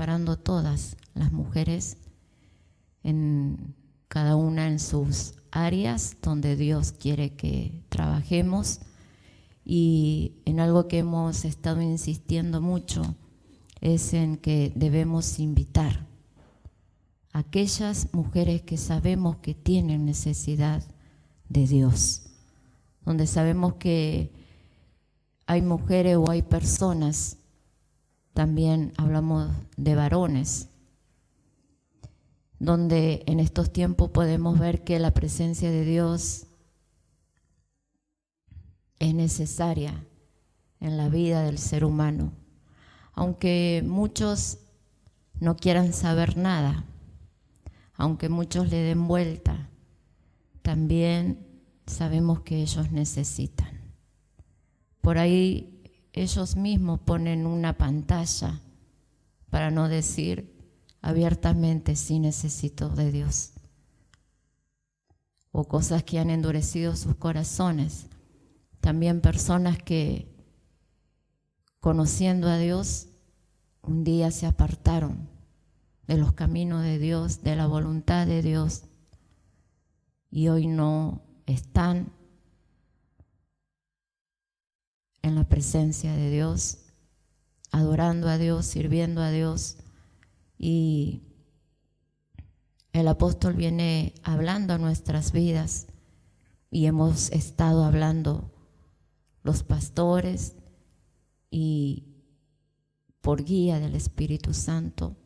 preparando todas las mujeres, en cada una en sus áreas donde Dios quiere que trabajemos, y en algo que hemos estado insistiendo mucho es en que debemos invitar a aquellas mujeres que sabemos que tienen necesidad de Dios, donde sabemos que hay mujeres o hay personas, también hablamos de varones, donde en estos tiempos podemos ver que la presencia de Dios es necesaria en la vida del ser humano, aunque muchos no quieran saber nada, aunque muchos le den vuelta, también sabemos que ellos necesitan. Por ahí ellos mismos ponen una pantalla para no decir abiertamente sí necesito de Dios, o cosas que han endurecido sus corazones. También personas que, conociendo a Dios, un día se apartaron de los caminos de Dios, de la voluntad de Dios, y hoy no están en la presencia de Dios, adorando a Dios, sirviendo a Dios. Y el apóstol viene hablando a nuestras vidas, y hemos estado hablando los pastores, y por guía del Espíritu Santo.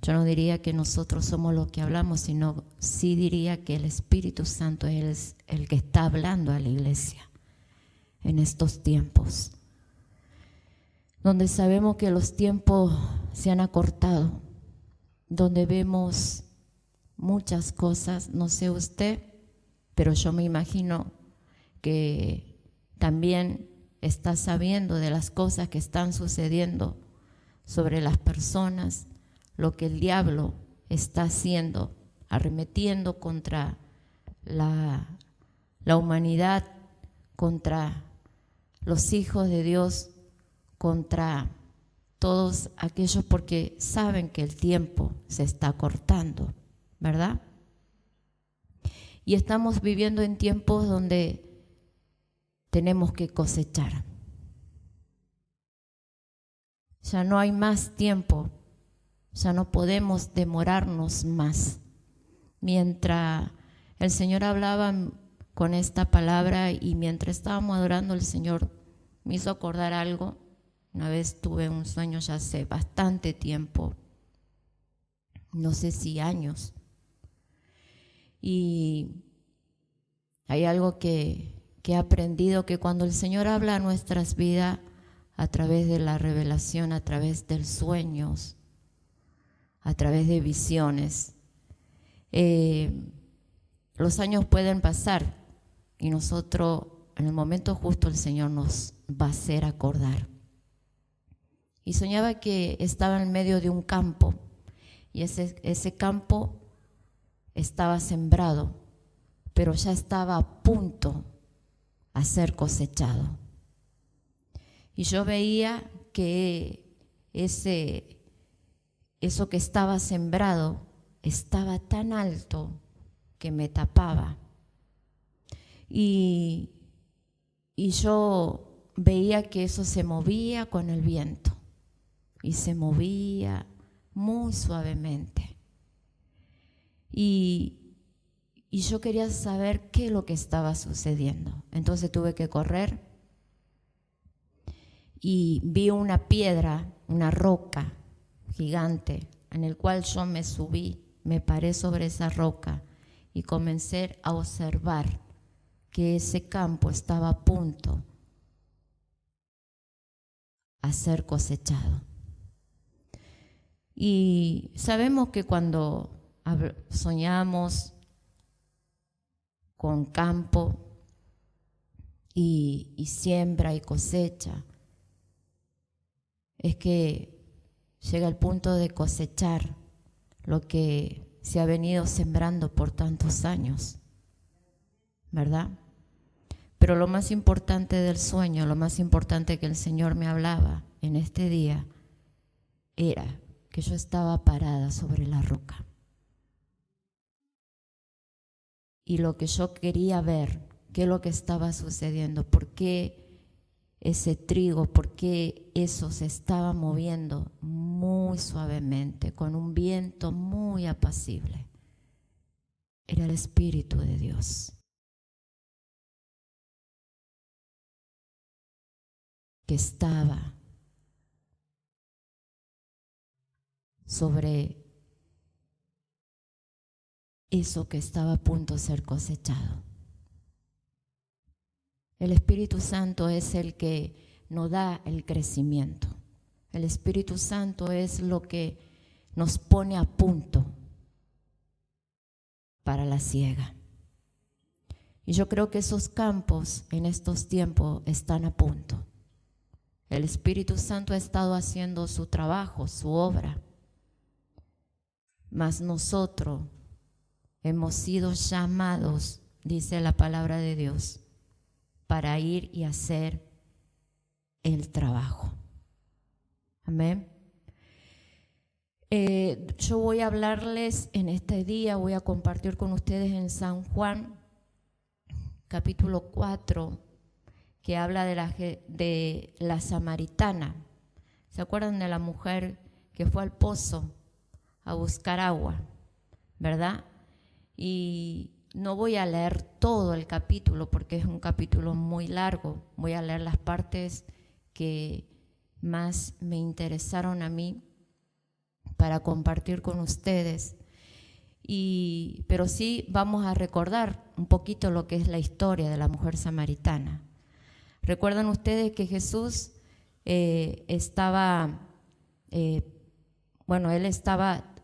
Yo no diría que nosotros somos los que hablamos, sino sí diría que el Espíritu Santo es el que está hablando a la iglesia en estos tiempos, donde sabemos que los tiempos se han acortado, donde vemos muchas cosas. No sé usted, pero yo me imagino que también está sabiendo de las cosas que están sucediendo sobre las personas, lo que el diablo está haciendo, arremetiendo contra la humanidad, contra los hijos de Dios, contra todos aquellos, porque saben que el tiempo se está cortando, ¿verdad? Y estamos viviendo en tiempos donde tenemos que cosechar. Ya no hay más tiempo, ya no podemos demorarnos más. Mientras el Señor hablaba con esta palabra y mientras estábamos adorando, el Señor me hizo acordar algo. Una vez tuve un sueño ya hace bastante tiempo, no sé si años, y hay algo que he aprendido, que cuando el Señor habla a nuestras vidas a través de la revelación, a través de sueños, a través de visiones, los años pueden pasar y nosotros en el momento justo el Señor nos va a hacer acordar. Y soñaba que estaba en medio de un campo, y ese campo estaba sembrado, pero ya estaba a punto a ser cosechado. Y yo veía que eso que estaba sembrado estaba tan alto que me tapaba. Y yo veía que eso se movía con el viento, y se movía muy suavemente. Y yo quería saber qué es lo que estaba sucediendo. Entonces tuve que correr y vi una piedra, una roca gigante, en el cual yo me subí, me paré sobre esa roca y comencé a observar que ese campo estaba a punto a ser cosechado. Y sabemos que cuando soñamos con campo y siembra y cosecha, es que llega el punto de cosechar lo que se ha venido sembrando por tantos años, ¿verdad? Pero lo más importante del sueño, lo más importante que el Señor me hablaba en este día, era que yo estaba parada sobre la roca. Y lo que yo quería ver, qué es lo que estaba sucediendo, por qué ese trigo, por qué eso se estaba moviendo muy suavemente, con un viento muy apacible. Era el Espíritu de Dios que estaba sobre eso que estaba a punto de ser cosechado. El Espíritu Santo es el que nos da el crecimiento. El Espíritu Santo es lo que nos pone a punto para la siega. Y yo creo que esos campos en estos tiempos están a punto. El Espíritu Santo ha estado haciendo su trabajo, su obra. Mas nosotros hemos sido llamados, dice la palabra de Dios, para ir y hacer el trabajo. Amén. Yo voy a hablarles en este día, voy a compartir con ustedes en San Juan, capítulo 4, que habla de la samaritana. ¿Se acuerdan de la mujer que fue al pozo a buscar agua? ¿Verdad? Y no voy a leer todo el capítulo porque es un capítulo muy largo. Voy a leer las partes que más me interesaron a mí para compartir con ustedes. Pero sí vamos a recordar un poquito lo que es la historia de la mujer samaritana. ¿Recuerdan ustedes que Jesús él estaba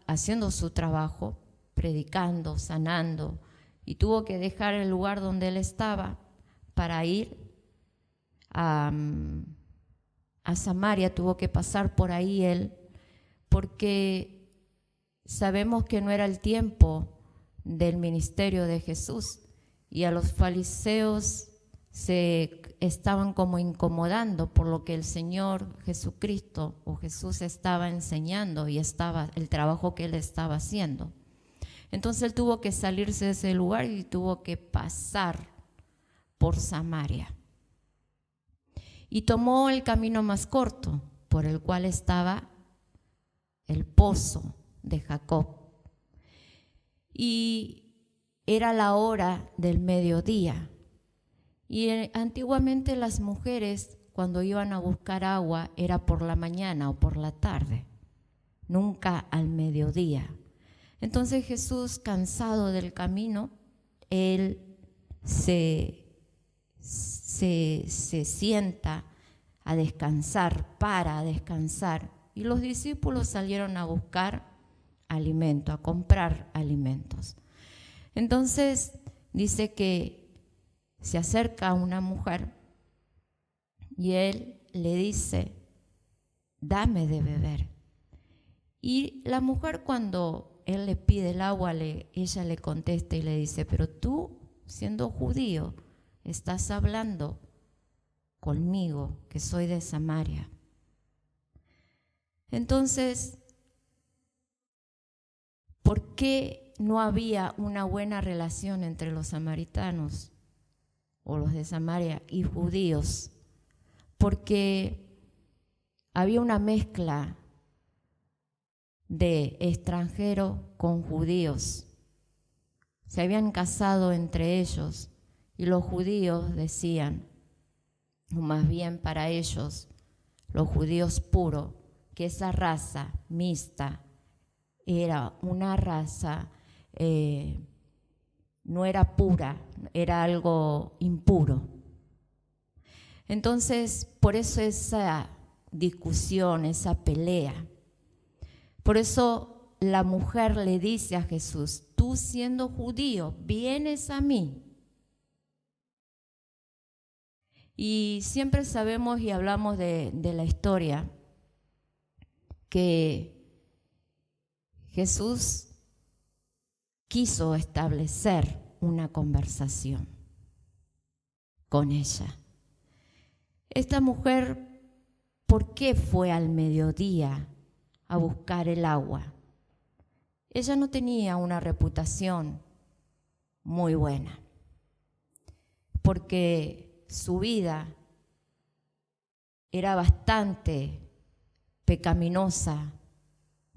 haciendo su trabajo, predicando, sanando, y tuvo que dejar el lugar donde él estaba para ir a Samaria, tuvo que pasar por ahí él, porque sabemos que no era el tiempo del ministerio de Jesús, y a los fariseos se estaban como incomodando por lo que el Señor Jesucristo o Jesús estaba enseñando y el trabajo que él estaba haciendo. Entonces él tuvo que salirse de ese lugar y tuvo que pasar por Samaria. Y tomó el camino más corto, por el cual estaba el pozo de Jacob. Y era la hora del mediodía. Y antiguamente las mujeres, cuando iban a buscar agua, era por la mañana o por la tarde, nunca al mediodía. Entonces Jesús, cansado del camino, él se sienta a descansar, para a descansar, y los discípulos salieron a buscar alimento, a comprar alimentos. Entonces dice que se acerca a una mujer y él le dice: dame de beber. Y la mujer, cuando él le pide el agua, ella le contesta y le dice: pero tú, siendo judío, estás hablando conmigo, que soy de Samaria. Entonces, ¿por qué no había una buena relación entre los samaritanos o los de Samaria y judíos? Porque había una mezcla de extranjeros con judíos. Se habían casado entre ellos y los judíos decían, o más bien para ellos, los judíos puros, que esa raza mixta era una raza, no era pura, era algo impuro. Entonces, por eso esa discusión, esa pelea. Por eso la mujer le dice a Jesús: tú, siendo judío, vienes a mí. Y siempre sabemos y hablamos de la historia que Jesús quiso establecer una conversación con ella. Esta mujer, ¿por qué fue al mediodía a buscar el agua. Ella no tenía una reputación muy buena, porque su vida era bastante pecaminosa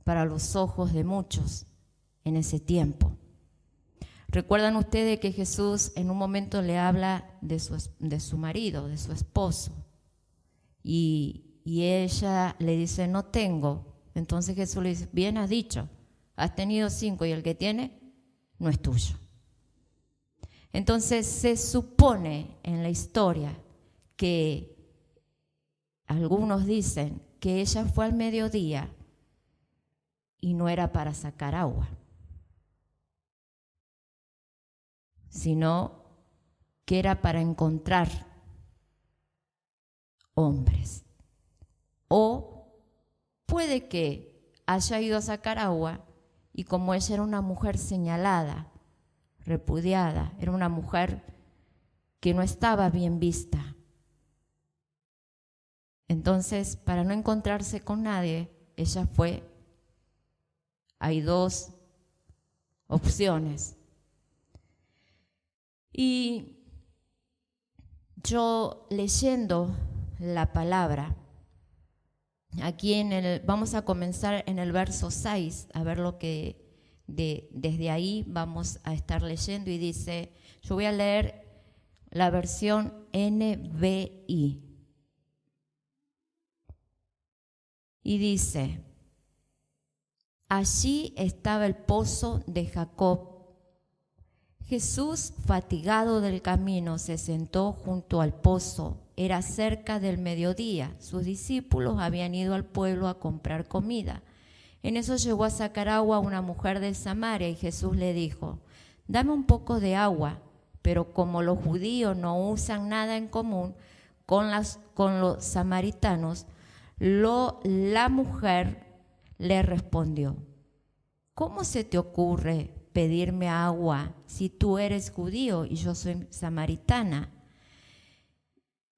para los ojos de muchos en ese tiempo. ¿Recuerdan ustedes que Jesús en un momento le habla de su marido, de su esposo? Y ella le dice, no tengo. Entonces Jesús le dice, bien has dicho, has tenido 5 y el que tiene no es tuyo. Entonces se supone en la historia que algunos dicen que ella fue al mediodía y no era para sacar agua, sino que era para encontrar hombres. O puede que haya ido a sacar agua y como ella era una mujer señalada, repudiada, era una mujer que no estaba bien vista. Entonces, para no encontrarse con nadie, ella fue. Hay 2 opciones. Y yo leyendo la palabra, aquí vamos a comenzar en el verso 6, a ver lo que desde ahí vamos a estar leyendo, y dice, yo voy a leer la versión NBI. Y dice, allí estaba el pozo de Jacob. Jesús, fatigado del camino, se sentó junto al pozo. Era cerca del mediodía. Sus discípulos habían ido al pueblo a comprar comida. En eso llegó a sacar agua una mujer de Samaria y Jesús le dijo, dame un poco de agua. Pero como los judíos no usan nada en común con los samaritanos, la mujer le respondió, ¿cómo se te ocurre pedirme agua si tú eres judío y yo soy samaritana?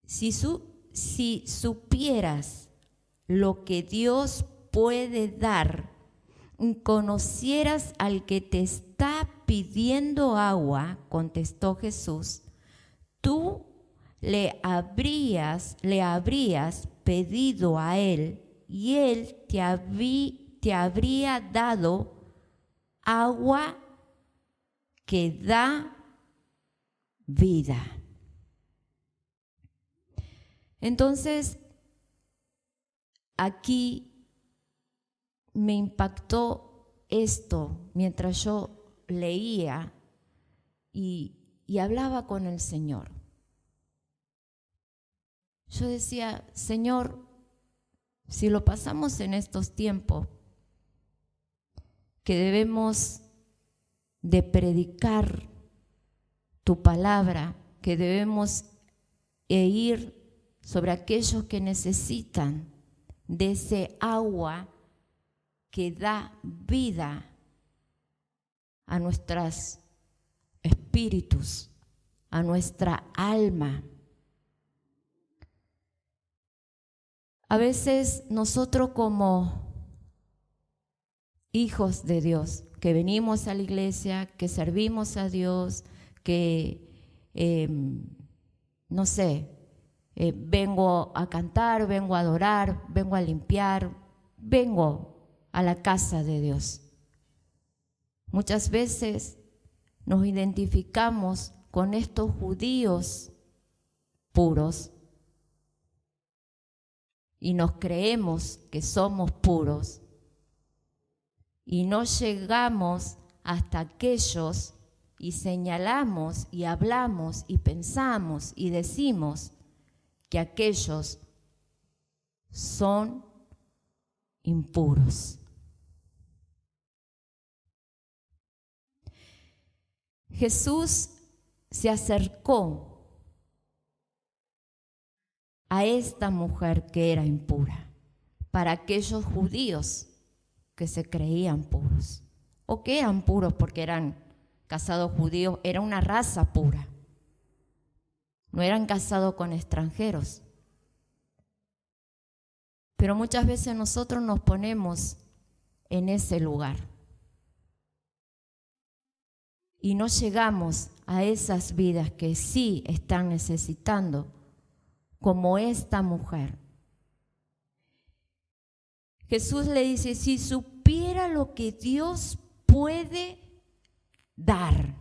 Si supieras lo que Dios puede dar, conocieras al que te está pidiendo agua, contestó Jesús, tú le habrías pedido a él y él te habría dado agua que da vida. Entonces, aquí me impactó esto mientras yo leía y hablaba con el Señor. Yo decía, Señor, si lo pasamos en estos tiempos, que debemos de predicar tu palabra, que debemos ir sobre aquellos que necesitan de ese agua que da vida a nuestros espíritus, a nuestra alma. A veces nosotros como hijos de Dios, que venimos a la iglesia, que servimos a Dios, que, vengo a cantar, vengo a adorar, vengo a limpiar, vengo a la casa de Dios. Muchas veces nos identificamos con estos judíos puros y nos creemos que somos puros y no llegamos hasta aquellos y señalamos y hablamos y pensamos y decimos que aquellos son impuros. Jesús se acercó a esta mujer que era impura para aquellos judíos que se creían puros o que eran puros porque eran casados judíos, era una raza pura, no eran casados con extranjeros. Pero muchas veces nosotros nos ponemos en ese lugar. Y no llegamos a esas vidas que sí están necesitando, como esta mujer. Jesús le dice, si supiera lo que Dios puede dar.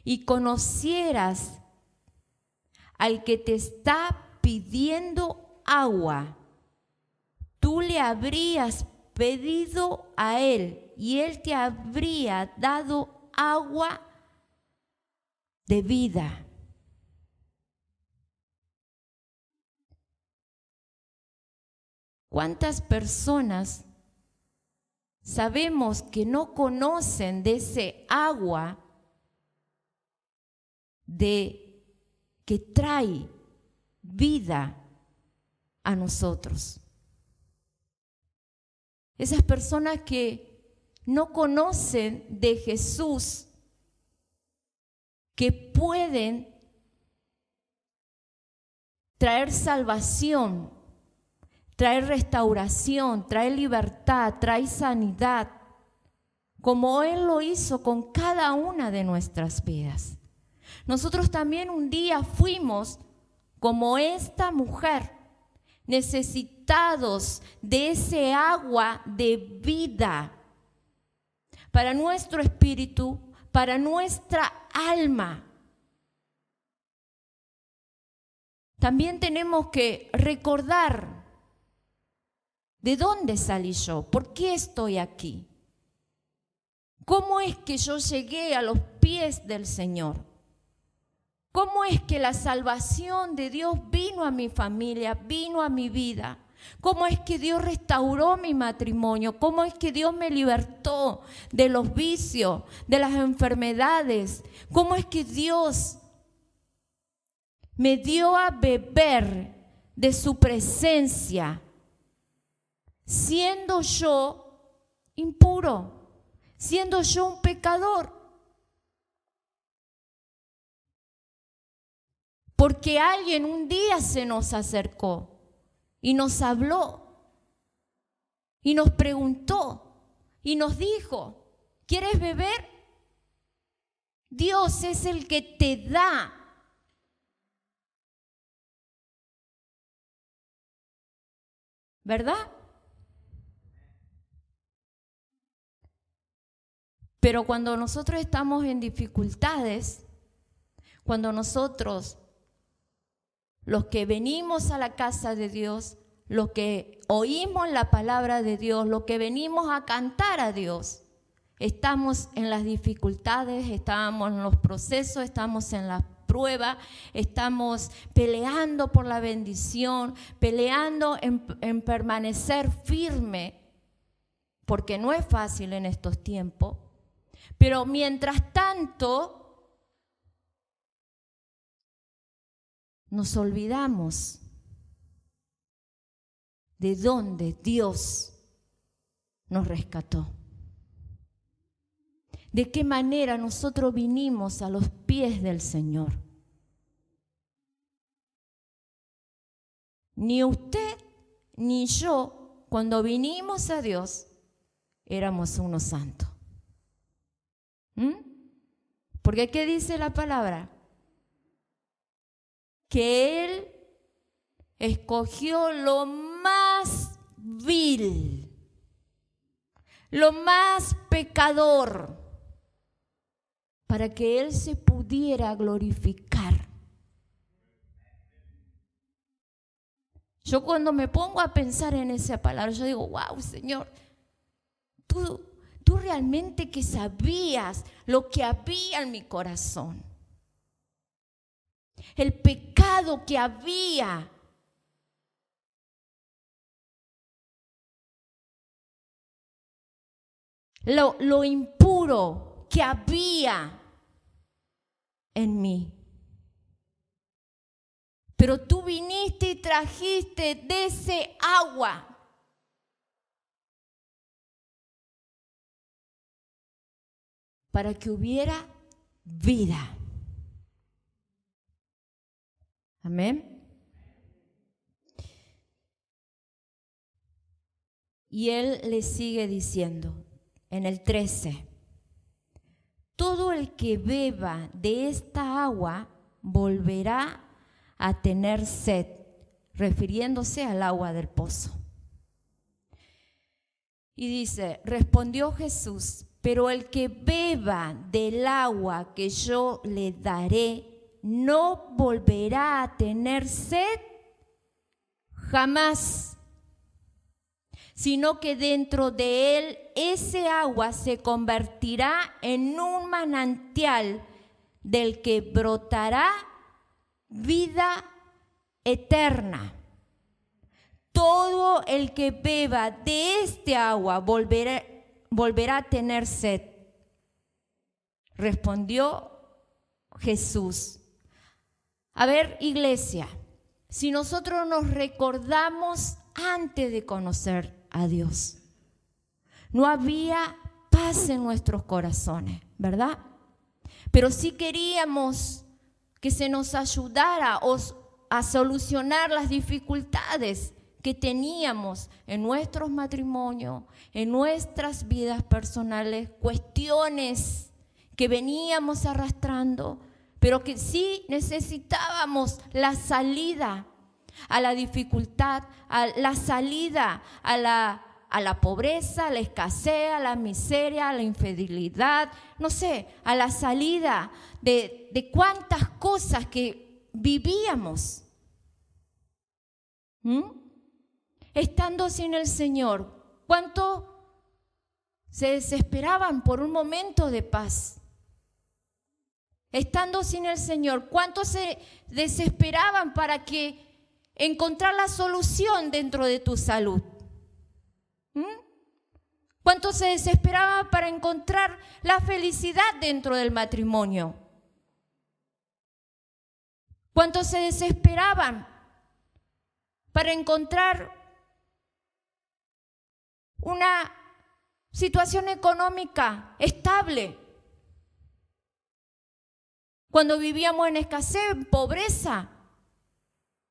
Y conocieras al que te está pidiendo agua, tú le habrías pedido a él y él te habría dado agua de vida. ¿Cuántas personas sabemos que no conocen de ese agua que trae vida a nosotros? Esas personas que no conocen de Jesús, que pueden traer salvación, traer restauración, traer libertad, traer sanidad, como Él lo hizo con cada una de nuestras vidas. Nosotros también un día fuimos como esta mujer, necesitados de ese agua de vida para nuestro espíritu, para nuestra alma. También tenemos que recordar de dónde salí yo, por qué estoy aquí, cómo es que yo llegué a los pies del Señor. ¿Cómo es que la salvación de Dios vino a mi familia, vino a mi vida? ¿Cómo es que Dios restauró mi matrimonio? ¿Cómo es que Dios me libertó de los vicios, de las enfermedades? ¿Cómo es que Dios me dio a beber de su presencia, siendo yo impuro, siendo yo un pecador? Porque alguien un día se nos acercó y nos habló y nos preguntó y nos dijo, ¿quieres beber? Dios es el que te da. ¿Verdad? Pero cuando nosotros estamos en dificultades, cuando nosotros, los que venimos a la casa de Dios, los que oímos la palabra de Dios, los que venimos a cantar a Dios, estamos en las dificultades, estamos en los procesos, estamos en las pruebas, estamos peleando por la bendición, peleando en permanecer firme, porque no es fácil en estos tiempos. Pero mientras tanto, nos olvidamos de dónde Dios nos rescató. De qué manera nosotros vinimos a los pies del Señor. Ni usted ni yo, cuando vinimos a Dios, éramos unos santos. Porque ¿qué dice la palabra? Que Él escogió lo más vil, lo más pecador, para que Él se pudiera glorificar. Yo cuando me pongo a pensar en esa palabra, yo digo, wow, Señor, tú realmente que sabías lo que había en mi corazón. El pecado que había. Lo impuro que había en mí. Pero tú viniste y trajiste de ese agua. Para que hubiera vida. Amén. Y él le sigue diciendo en el 13, todo el que beba de esta agua volverá a tener sed, refiriéndose al agua del pozo. Y dice, respondió Jesús, pero el que beba del agua que yo le daré no volverá a tener sed jamás, sino que dentro de él ese agua se convertirá en un manantial del que brotará vida eterna. Todo el que beba de este agua volverá a tener sed. Respondió Jesús. A ver, iglesia, si nosotros nos recordamos antes de conocer a Dios, no había paz en nuestros corazones, ¿verdad? Pero sí queríamos que se nos ayudara a solucionar las dificultades que teníamos en nuestros matrimonios, en nuestras vidas personales, cuestiones que veníamos arrastrando, pero que sí necesitábamos la salida a la dificultad, a la salida a la pobreza, a la escasez, a la miseria, a la infidelidad, no sé, a la salida de cuántas cosas que vivíamos. Estando sin el Señor, ¿cuánto se desesperaban por un momento de paz? Estando sin el Señor, ¿cuánto se desesperaban para encontrar la solución dentro de tu salud? ¿Cuánto se desesperaban para encontrar la felicidad dentro del matrimonio? ¿Cuánto se desesperaban para encontrar una situación económica estable? Cuando vivíamos en escasez, en pobreza,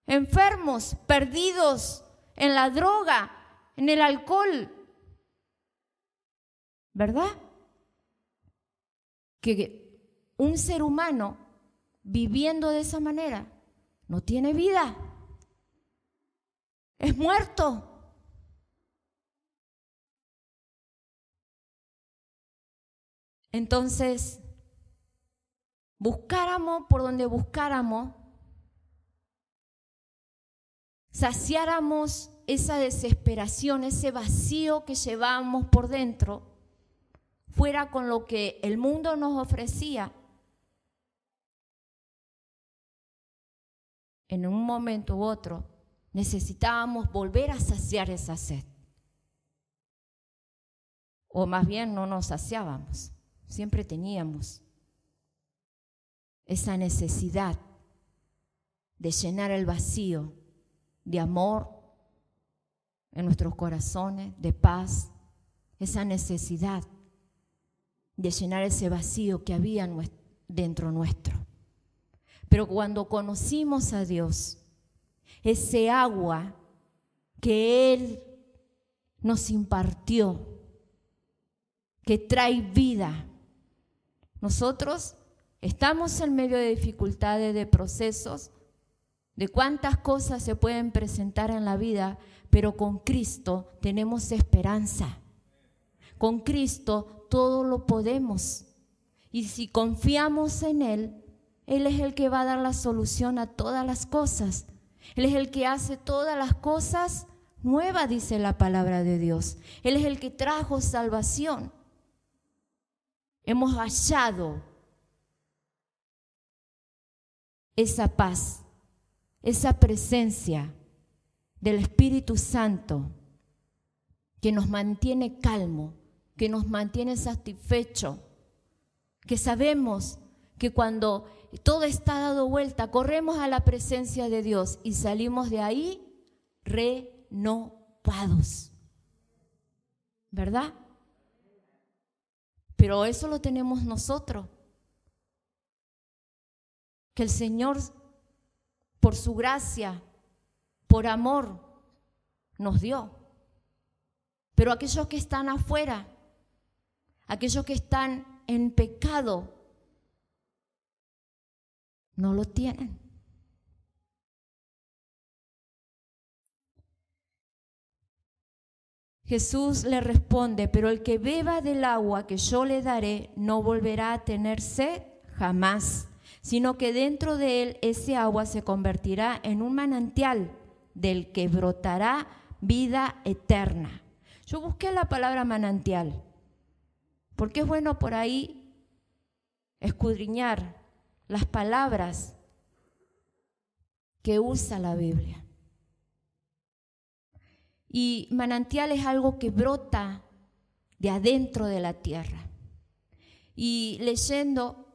enfermos, perdidos en la droga, en el alcohol, ¿verdad? Que un ser humano viviendo de esa manera no tiene vida, es muerto. Entonces, buscáramos por donde buscáramos, saciáramos esa desesperación, ese vacío que llevábamos por dentro, fuera con lo que el mundo nos ofrecía, en un momento u otro necesitábamos volver a saciar esa sed. O más bien no nos saciábamos, siempre teníamos esa necesidad de llenar el vacío de amor en nuestros corazones, de paz, esa necesidad de llenar ese vacío que había dentro nuestro. Pero cuando conocimos a Dios, ese agua que Él nos impartió, que trae vida, nosotros estamos en medio de dificultades, de procesos, de cuántas cosas se pueden presentar en la vida, pero con Cristo tenemos esperanza. Con Cristo todo lo podemos. Y si confiamos en Él, Él es el que va a dar la solución a todas las cosas. Él es el que hace todas las cosas nuevas, dice la palabra de Dios. Él es el que trajo salvación. Hemos hallado esa paz, esa presencia del Espíritu Santo que nos mantiene calmo, que nos mantiene satisfecho, que sabemos que cuando todo está dado vuelta, corremos a la presencia de Dios y salimos de ahí renovados, ¿verdad? Pero eso lo tenemos nosotros, que el Señor, por su gracia, por amor, nos dio. Pero aquellos que están afuera, aquellos que están en pecado, no lo tienen. Jesús le responde, pero el que beba del agua que yo le daré no volverá a tener sed jamás, sino que dentro de él ese agua se convertirá en un manantial del que brotará vida eterna. Yo busqué la palabra manantial, porque es bueno por ahí escudriñar las palabras que usa la Biblia. Y manantial es algo que brota de adentro de la tierra. Y leyendo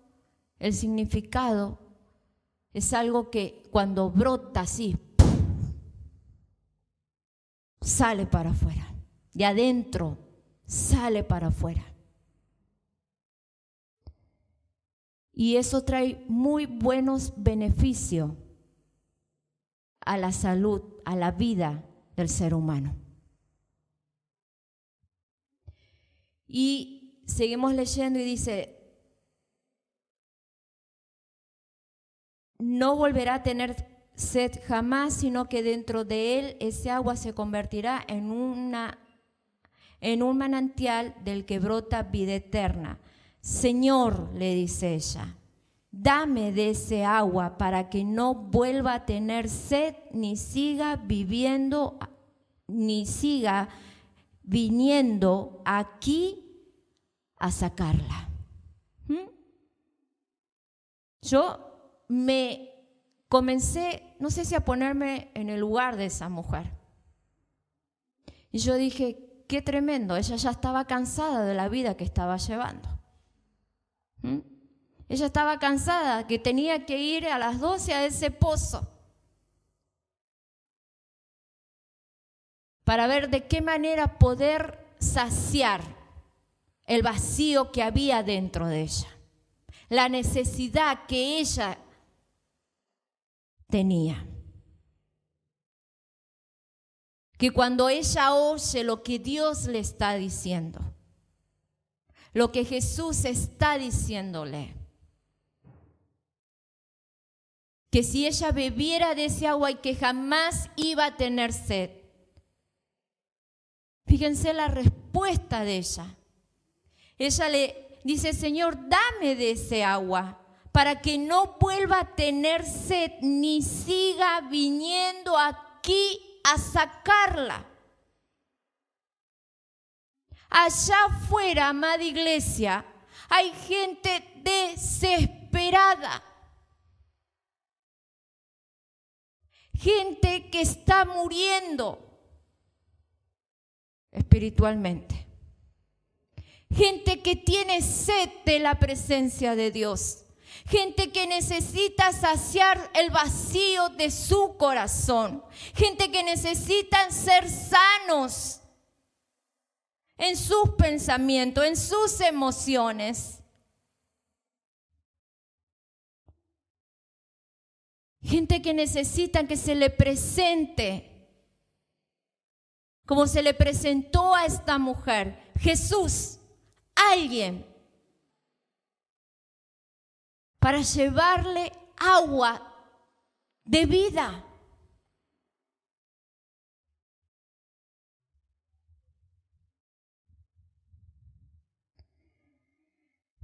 el significado, es algo que cuando brota así, sale para afuera. De adentro sale para afuera. Y eso trae muy buenos beneficios a la salud, a la vida del ser humano. Y seguimos leyendo y dice, no volverá a tener sed jamás, sino que dentro de él ese agua se convertirá en un manantial del que brota vida eterna. Señor, le dice ella, dame de ese agua para que no vuelva a tener sed, ni siga viniendo aquí a sacarla. Yo me comencé, no sé si a ponerme en el lugar de esa mujer. Y yo dije, qué tremendo, ella ya estaba cansada de la vida que estaba llevando. Ella estaba cansada, que tenía que ir a las 12 a ese pozo para ver de qué manera poder saciar el vacío que había dentro de ella, la necesidad que ella tenía. Que cuando ella oye lo que Dios le está diciendo, lo que Jesús está diciéndole, que si ella bebiera de ese agua y que jamás iba a tener sed. Fíjense la respuesta de ella. Ella le dice, Señor, dame de ese agua para que no vuelva a tener sed ni siga viniendo aquí a sacarla. Allá afuera, amada iglesia, hay gente desesperada. Gente que está muriendo espiritualmente. Gente que tiene sed de la presencia de Dios. Gente que necesita saciar el vacío de su corazón. Gente que necesita ser sanos en sus pensamientos, en sus emociones. Gente que necesita que se le presente, como se le presentó a esta mujer, Jesús, alguien, para llevarle agua de vida.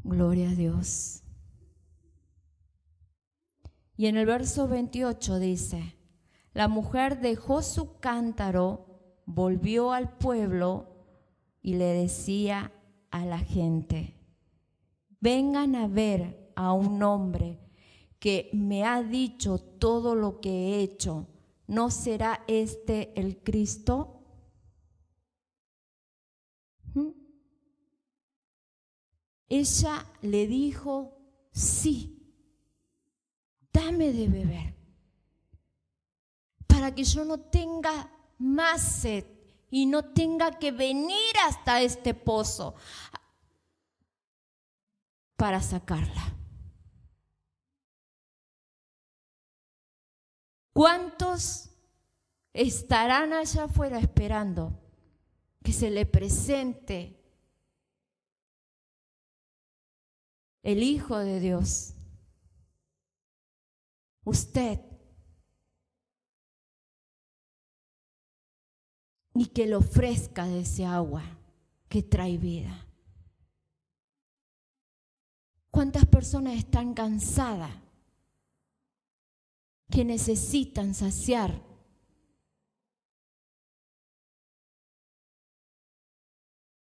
Gloria a Dios. Y en el verso 28 dice, la mujer dejó su cántaro, volvió al pueblo y le decía a la gente, vengan a ver a un hombre que me ha dicho todo lo que he hecho. ¿No será este el Cristo? Ella le dijo, sí. Dame de beber, para que yo no tenga más sed y no tenga que venir hasta este pozo para sacarla. ¿Cuántos estarán allá afuera esperando que se le presente el Hijo de Dios, usted, y que le ofrezca de ese agua que trae vida. ¿Cuántas personas están cansadas que necesitan saciar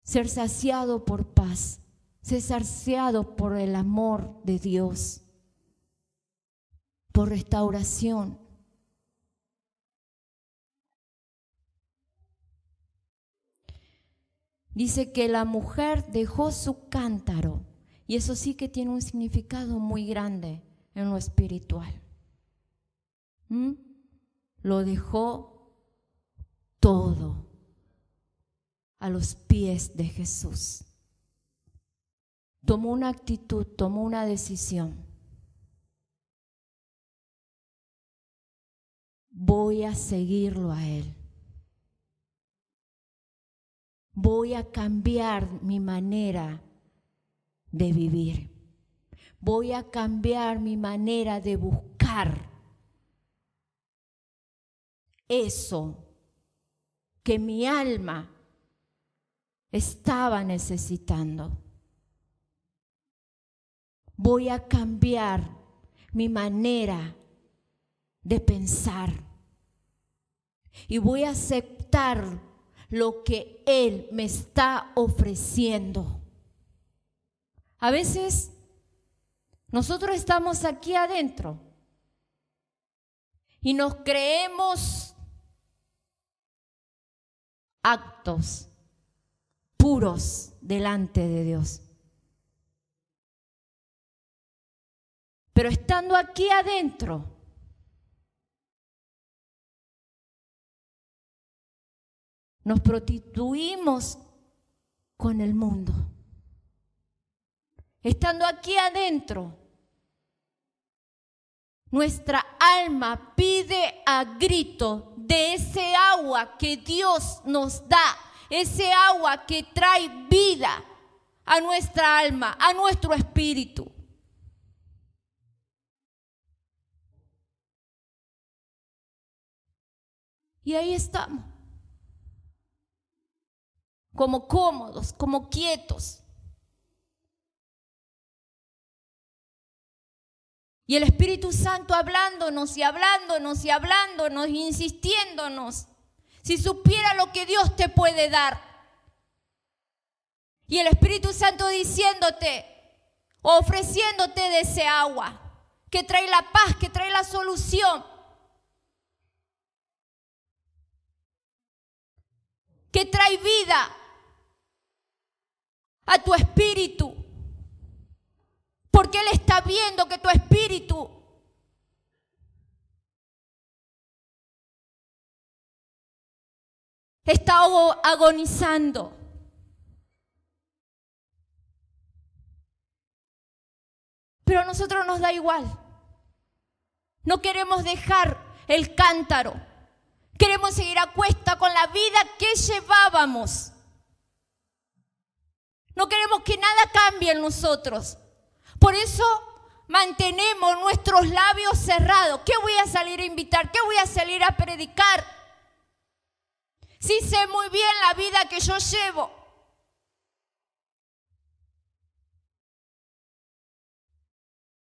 ser saciado por paz, ser saciado por el amor de Dios, por restauración? Dice que la mujer dejó su cántaro, y eso sí que tiene un significado muy grande en lo espiritual. Lo dejó todo a los pies de Jesús. Tomó una actitud, tomó una decisión. Voy a seguirlo a Él. Voy a cambiar mi manera de vivir. Voy a cambiar mi manera de buscar eso que mi alma estaba necesitando. Voy a cambiar mi manera de pensar y voy a aceptar lo que Él me está ofreciendo. A veces nosotros estamos aquí adentro y nos creemos actos puros delante de Dios. Pero estando aquí adentro, nos prostituimos con el mundo. Estando aquí adentro, nuestra alma pide a grito de ese agua que Dios nos da, ese agua que trae vida a nuestra alma, a nuestro espíritu. Y ahí estamos, como cómodos, como quietos. Y el Espíritu Santo hablándonos y hablándonos y hablándonos, insistiéndonos. Si supiera lo que Dios te puede dar. Y el Espíritu Santo diciéndote, ofreciéndote de ese agua, que trae la paz, que trae la solución. Que trae vida a tu espíritu. Porque Él está viendo que tu espíritu está agonizando. Pero a nosotros nos da igual. No queremos dejar el cántaro. Queremos seguir a cuesta con la vida que llevábamos. No queremos que nada cambie en nosotros. Por eso mantenemos nuestros labios cerrados. ¿Qué voy a salir a invitar? ¿Qué voy a salir a predicar? Sí sé muy bien la vida que yo llevo.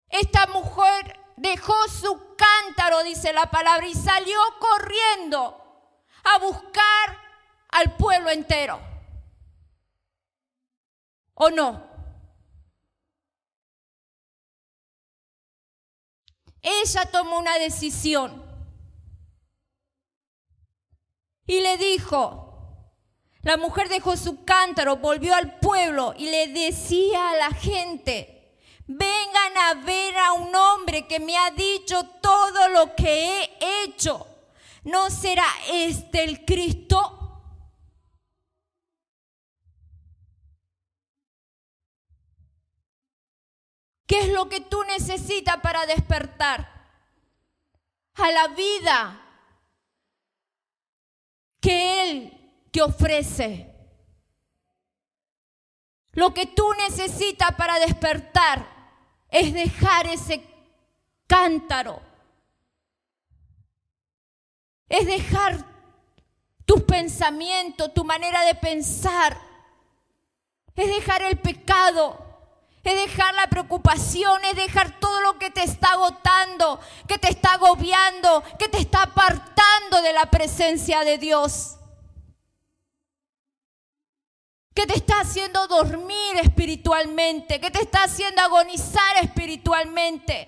Esta mujer dejó su cántaro, dice la palabra, y salió corriendo a buscar al pueblo entero. ¿O no? Ella tomó una decisión y le dijo, la mujer dejó su cántaro, volvió al pueblo y le decía a la gente, vengan a ver a un hombre que me ha dicho todo lo que he hecho. ¿No será este el Cristo? ¿Qué es lo que tú necesitas para despertar a la vida que Él te ofrece? Lo que tú necesitas para despertar es dejar ese cántaro. Es dejar tus pensamientos, tu manera de pensar. Es dejar el pecado. Es dejar la preocupación, es dejar todo lo que te está agotando, que te está agobiando, que te está apartando de la presencia de Dios. Que te está haciendo dormir espiritualmente, que te está haciendo agonizar espiritualmente.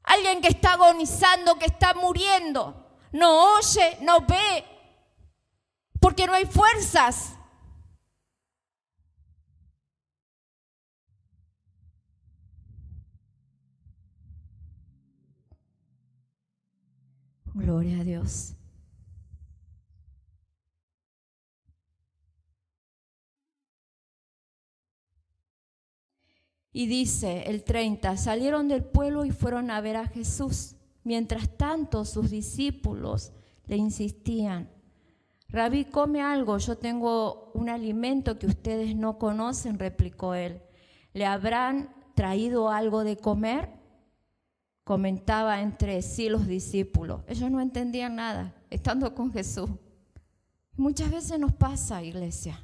Alguien que está agonizando, que está muriendo, no oye, no ve, porque no hay fuerzas. Gloria a Dios. Y dice el 30, salieron del pueblo y fueron a ver a Jesús. Mientras tanto, sus discípulos le insistían: Rabí, come algo, yo tengo un alimento que ustedes no conocen, replicó él. ¿Le habrán traído algo de comer? Comentaba entre sí los discípulos. Ellos no entendían nada, estando con Jesús. Muchas veces nos pasa, iglesia.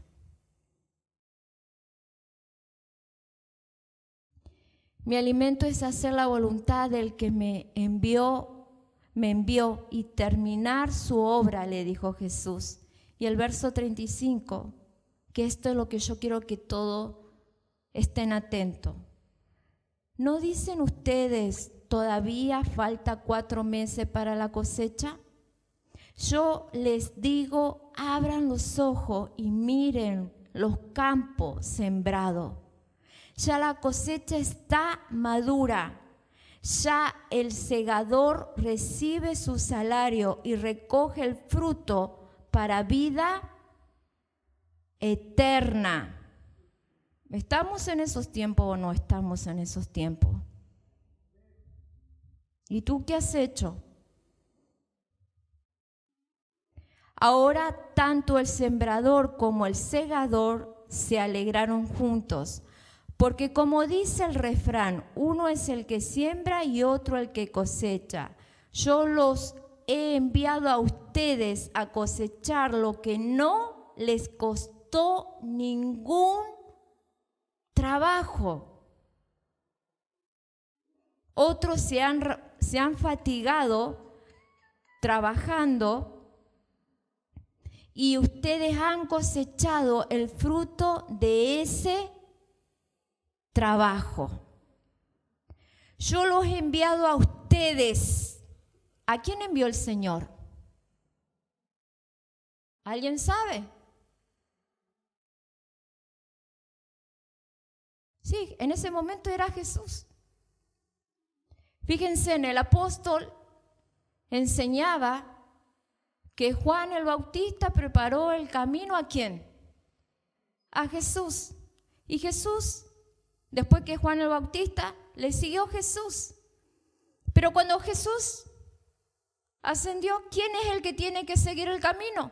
Mi alimento es hacer la voluntad del que me envió y terminar su obra, le dijo Jesús. Y el verso 35, que esto es lo que yo quiero que todos estén atentos. ¿No dicen ustedes, todavía falta 4 meses para la cosecha? Yo les digo, abran los ojos y miren los campos sembrados. Ya la cosecha está madura, ya el segador recibe su salario y recoge el fruto para vida eterna. ¿Estamos en esos tiempos o no estamos en esos tiempos? ¿Y tú qué has hecho? Ahora tanto el sembrador como el segador se alegraron juntos. Porque como dice el refrán, uno es el que siembra y otro el que cosecha. Yo los he enviado a ustedes a cosechar lo que no les costó ningún trabajo. Otros se han fatigado trabajando y ustedes han cosechado el fruto de ese trabajo. Yo los he enviado a ustedes. ¿A quién envió el Señor? ¿Alguien sabe? Sí, en ese momento era Jesús. Fíjense, en el apóstol enseñaba que Juan el Bautista preparó el camino ¿a quién? A Jesús. Y Jesús, después que Juan el Bautista, le siguió Jesús. Pero cuando Jesús ascendió, ¿quién es el que tiene que seguir el camino?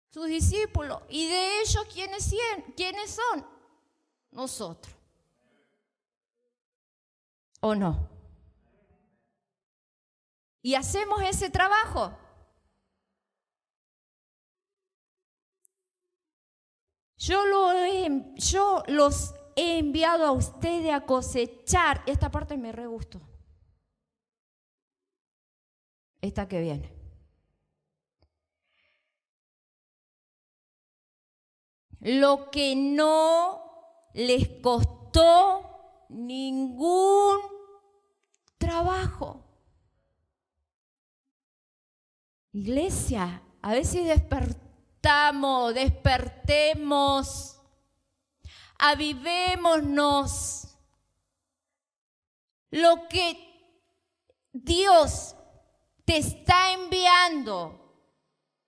Sus discípulos. ¿Y de ellos quiénes son? Nosotros. ¿O no? Y hacemos ese trabajo. Yo los he enviado a ustedes a cosechar. Esta parte me re gustó. Esta que viene. Lo que no les costó ningún trabajo. Iglesia, a veces despertemos, avivémonos. Lo que Dios te está enviando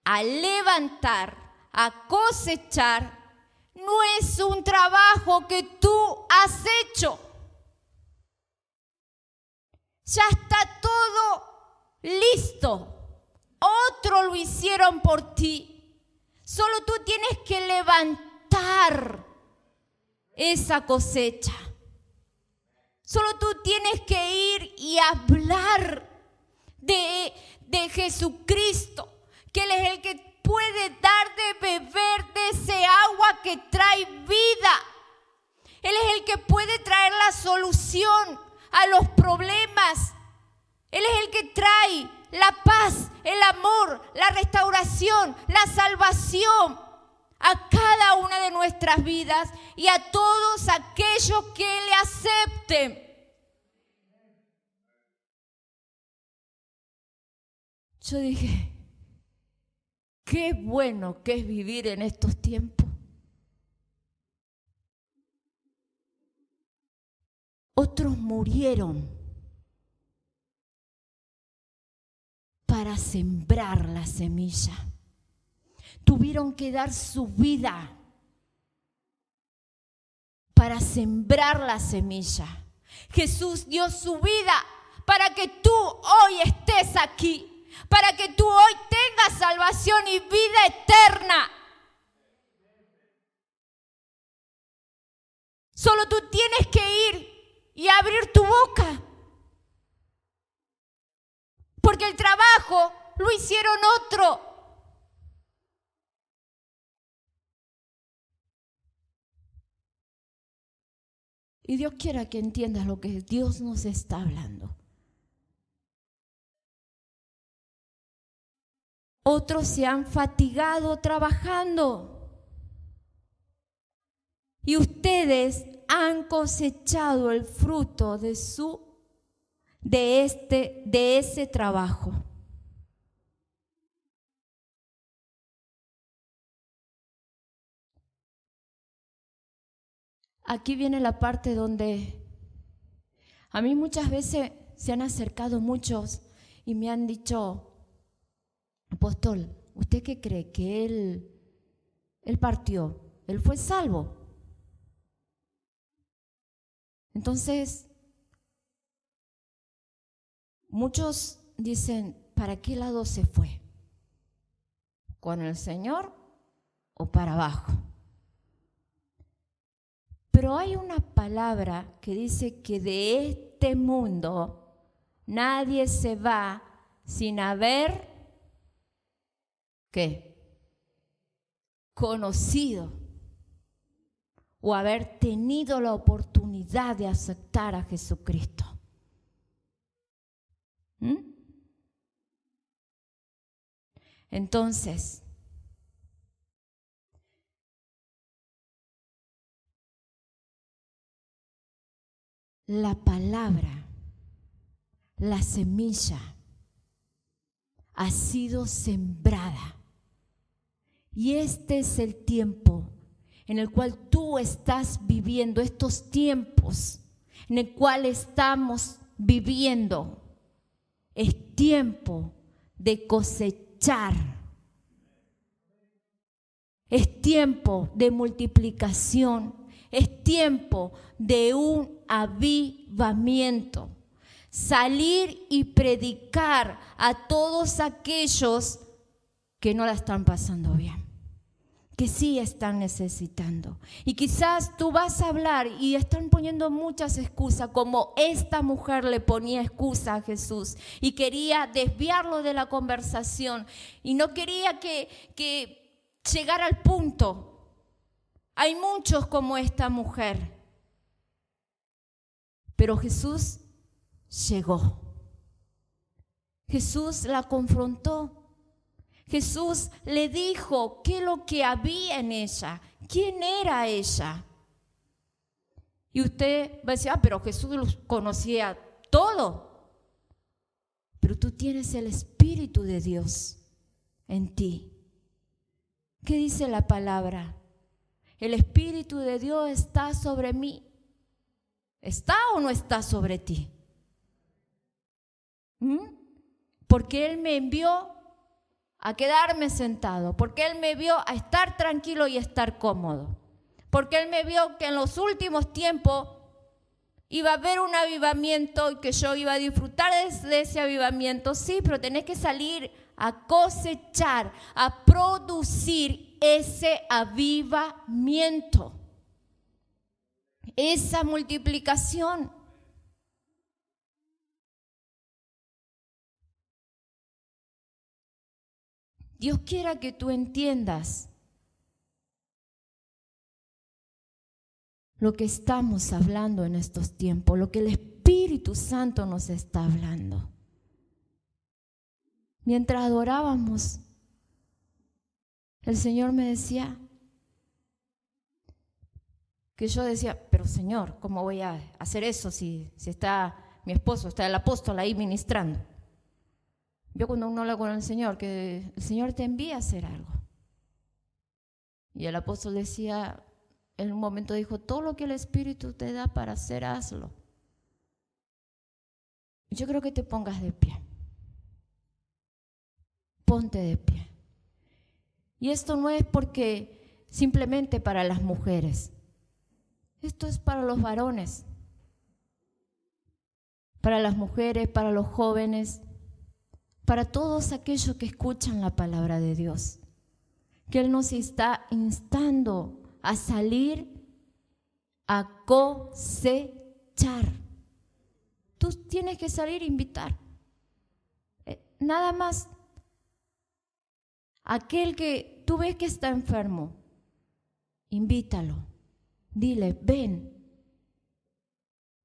a levantar, a cosechar, no es un trabajo que tú has hecho. Ya está todo listo. Otro lo hicieron por ti. Solo tú tienes que levantarte plantar esa cosecha. Solo tú tienes que ir y hablar de Jesucristo, que Él es el que puede dar de beber de ese agua que trae vida. Él es el que puede traer la solución a los problemas. Él es el que trae la paz, el amor, la restauración, la salvación a cada una de nuestras vidas y a todos aquellos que le acepten. Yo dije, qué bueno que es vivir en estos tiempos. Otros murieron para sembrar la semilla. Tuvieron que dar su vida para sembrar la semilla. Jesús dio su vida para que tú hoy estés aquí, para que tú hoy tengas salvación y vida eterna. Solo tú tienes que ir y abrir tu boca. Porque el trabajo lo hicieron otro. Y Dios quiera que entiendas lo que Dios nos está hablando. Otros se han fatigado trabajando. Y ustedes han cosechado el fruto de ese trabajo. Aquí viene la parte donde a mí muchas veces se han acercado muchos y me han dicho, apóstol, ¿usted qué cree? Que él partió, él fue salvo. Entonces, muchos dicen, ¿para qué lado se fue? ¿Con el Señor o para abajo? Pero hay una palabra que dice que de este mundo nadie se va sin haber, ¿qué? Conocido o haber tenido la oportunidad de aceptar a Jesucristo. Entonces, la palabra, la semilla, ha sido sembrada. Y este es el tiempo en el cual tú estás viviendo, estos tiempos en el cual estamos viviendo. Es tiempo de cosechar. Es tiempo de multiplicación. Es tiempo de un avivamiento. Salir y predicar a todos aquellos que no la están pasando bien, que sí están necesitando. Y quizás tú vas a hablar y están poniendo muchas excusas, como esta mujer le ponía excusa a Jesús y quería desviarlo de la conversación y no quería que llegara al punto. Hay muchos como esta mujer, pero Jesús llegó. Jesús la confrontó. Jesús le dijo qué es lo que había en ella, quién era ella. Y usted va a decir, pero Jesús conocía todo. Pero tú tienes el Espíritu de Dios en ti. ¿Qué dice la palabra? El Espíritu de Dios está sobre mí. ¿Está o no está sobre ti? Porque Él me envió a quedarme sentado, porque Él me vio a estar tranquilo y estar cómodo, porque Él me vio que en los últimos tiempos iba a haber un avivamiento y que yo iba a disfrutar de ese avivamiento. Sí, pero tenés que salir a cosechar, a producir ese avivamiento, esa multiplicación. Dios quiera que tú entiendas lo que estamos hablando en estos tiempos, lo que el Espíritu Santo nos está hablando. Mientras adorábamos, el Señor me decía, que yo decía, pero Señor, ¿cómo voy a hacer eso si está mi esposo, está el apóstol ahí ministrando? Yo cuando uno habla con el Señor, que el Señor te envía a hacer algo. Y el apóstol decía, en un momento dijo, todo lo que el Espíritu te da para hacer, hazlo. Yo creo que te pongas de pie. Ponte de pie. Y esto no es porque simplemente para las mujeres. Esto es para los varones, para las mujeres, para los jóvenes, para todos aquellos que escuchan la palabra de Dios. Que Él nos está instando a salir a cosechar. Tú tienes que salir a invitar. Nada más. Aquel que tú ves que está enfermo, invítalo. Dile, ven.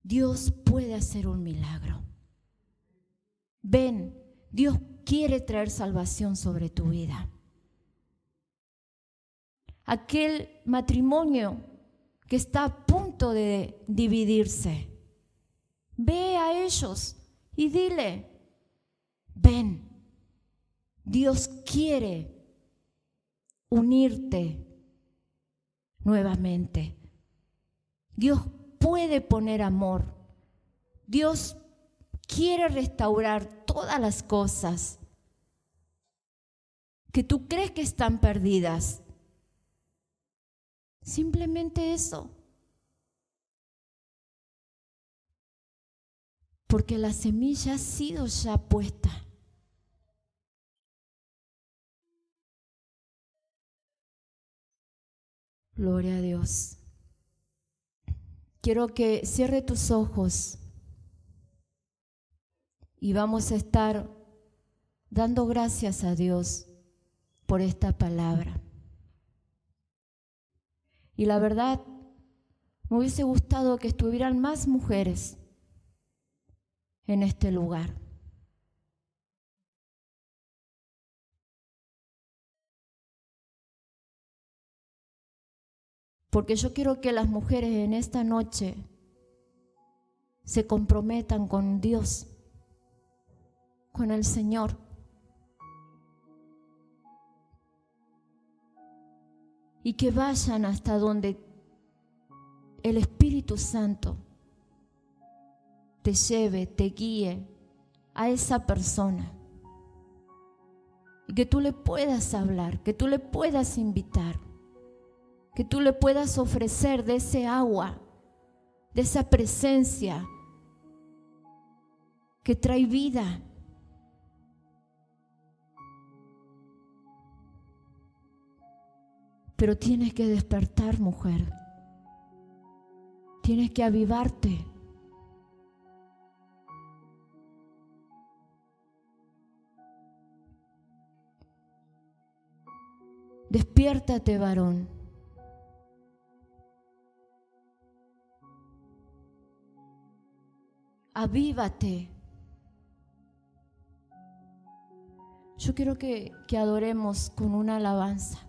Dios puede hacer un milagro. Ven, Dios quiere traer salvación sobre tu vida. Aquel matrimonio que está a punto de dividirse, ve a ellos y dile, ven, Dios quiere unirte nuevamente. Dios puede poner amor. Dios quiere restaurar todas las cosas que tú crees que están perdidas. Simplemente eso. Porque la semilla ha sido ya puesta. Gloria a Dios. Quiero que cierre tus ojos y vamos a estar dando gracias a Dios por esta palabra. Y la verdad, me hubiese gustado que estuvieran más mujeres en este lugar. Porque yo quiero que las mujeres en esta noche se comprometan con Dios, con el Señor. Y que vayan hasta donde el Espíritu Santo te lleve, te guíe a esa persona. Y que tú le puedas hablar, que tú le puedas invitar, que tú le puedas ofrecer de ese agua, de esa presencia que trae vida. Pero tienes que despertar, mujer. Tienes que avivarte. Despiértate, varón. Avívate. Yo quiero que adoremos con una alabanza.